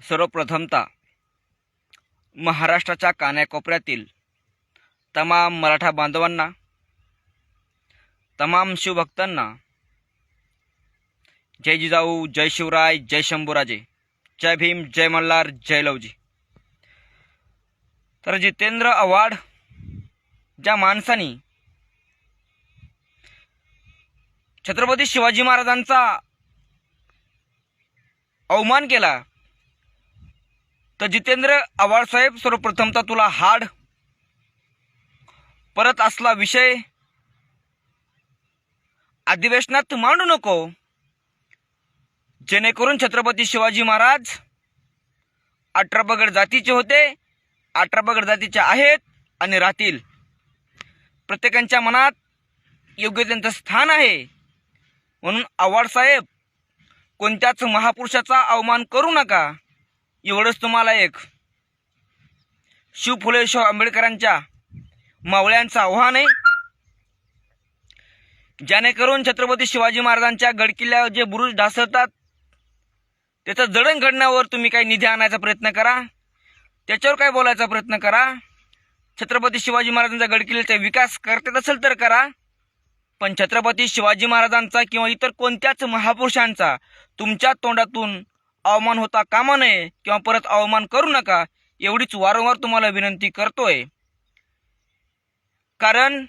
सर्वप्रथमतः महाराष्ट्राच्या कानाकोपऱ्यातील तमाम मराठा बांधवांना, तमाम शिवभक्तांना जय जिजाऊ, जय शिवराय, जय शंभूराजे, जय भीम, जय मल्हार, जय लवजी। तर जितेंद्र आव्हाड ज्या माणसानी छत्रपती शिवाजी महाराजांचा अवमान केला, तर जितेंद्र आव्हाड साहेब, सर्वप्रथमतः तुला हाड परत असला विषय अधिवेशनात मांडू नको, जेणेकरून छत्रपती शिवाजी महाराज 18 पगड जातीचे होते, 18 पगड जातीचे आहेत आणि राहतील। प्रत्येकाच्या मनात योग्य त्यांचं स्थान आहे, म्हणून आव्हाड साहेब कोणत्याच महापुरुषाचा अवमान करू नका, एवढंच तुम्हाला एक शिव फुले शाहू आंबेडकरांच्या मावळ्यांचं आव्हान आहे। जेणेकरून छत्रपती शिवाजी महाराजांच्या गडकिल्ल्यावर जे बुरुज ढासळतात त्याचं जडणघडणावर तुम्ही काही निधी आणायचा प्रयत्न करा, त्याच्यावर काय बोलायचा प्रयत्न करा। छत्रपती शिवाजी महाराजांचा गडकिल्ल्याचा विकास करत असेल तर करा, पण छत्रपती शिवाजी महाराजांचा किंवा इतर कोणत्याच महापुरुषांचा तुमच्या तोंडातून अवमान होता कामा नये किंवा परत अवमान करू नका, एवढीच वारंवार तुम्हाला विनंती करतोय। कारण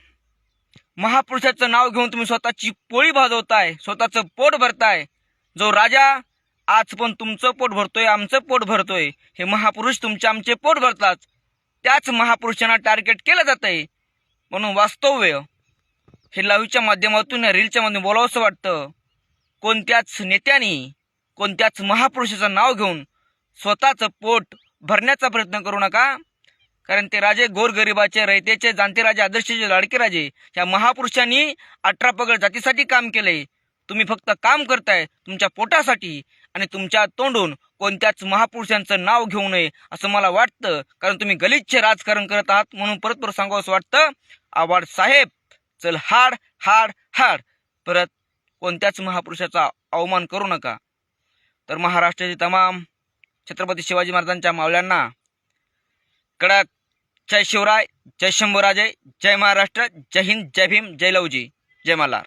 महापुरुषाचं नाव घेऊन तुम्ही स्वतःची पोळी भाजवताय, स्वतःचं पोट भरताय। जो राजा आज पण तुमचं पोट भरतोय, आमचं पोट भरतोय, हे महापुरुष तुमचे आमचे पोट भरतात, त्याच महापुरुषांना टार्गेट केलं जातंय। म्हणून वास्तव्य हे लाईव्हच्या माध्यमातून, रीलच्या माध्यमातून बोलावंसं वाटतं, कोणत्याच नेत्यांनी कोणत्याच महापुरुषाचं नाव घेऊन स्वतःचं पोट भरण्याचा प्रयत्न करू नका। कारण ते राजे गोरगरिबाचे, रयतेचे, जाणते राजे, आदर्शचे, लाडके राजे, ह्या महापुरुषांनी 18 पगड जातीसाठी काम केलंय। तुम्ही फक्त काम करताय तुमच्या पोटासाठी, आणि तुमच्या तोंडून कोणत्याच महापुरुषांचं नाव घेऊ नये असं मला वाटतं। कारण तुम्ही गलिच्छ राजकारण करत आहात, म्हणून परत परत सांगावं असं वाटतं, आव्हाड साहेब चल हाड हाड हाड, परत कोणत्याच महापुरुषाचा अवमान करू नका। तर महाराष्ट्राचे तमाम छत्रपती शिवाजी महाराजांच्या मावळ्यांना कडक जय शिवराय, जय शंभूराजे, जय महाराष्ट्र, जय हिंद, जय भीम, जय लवजी, जय मल्हार।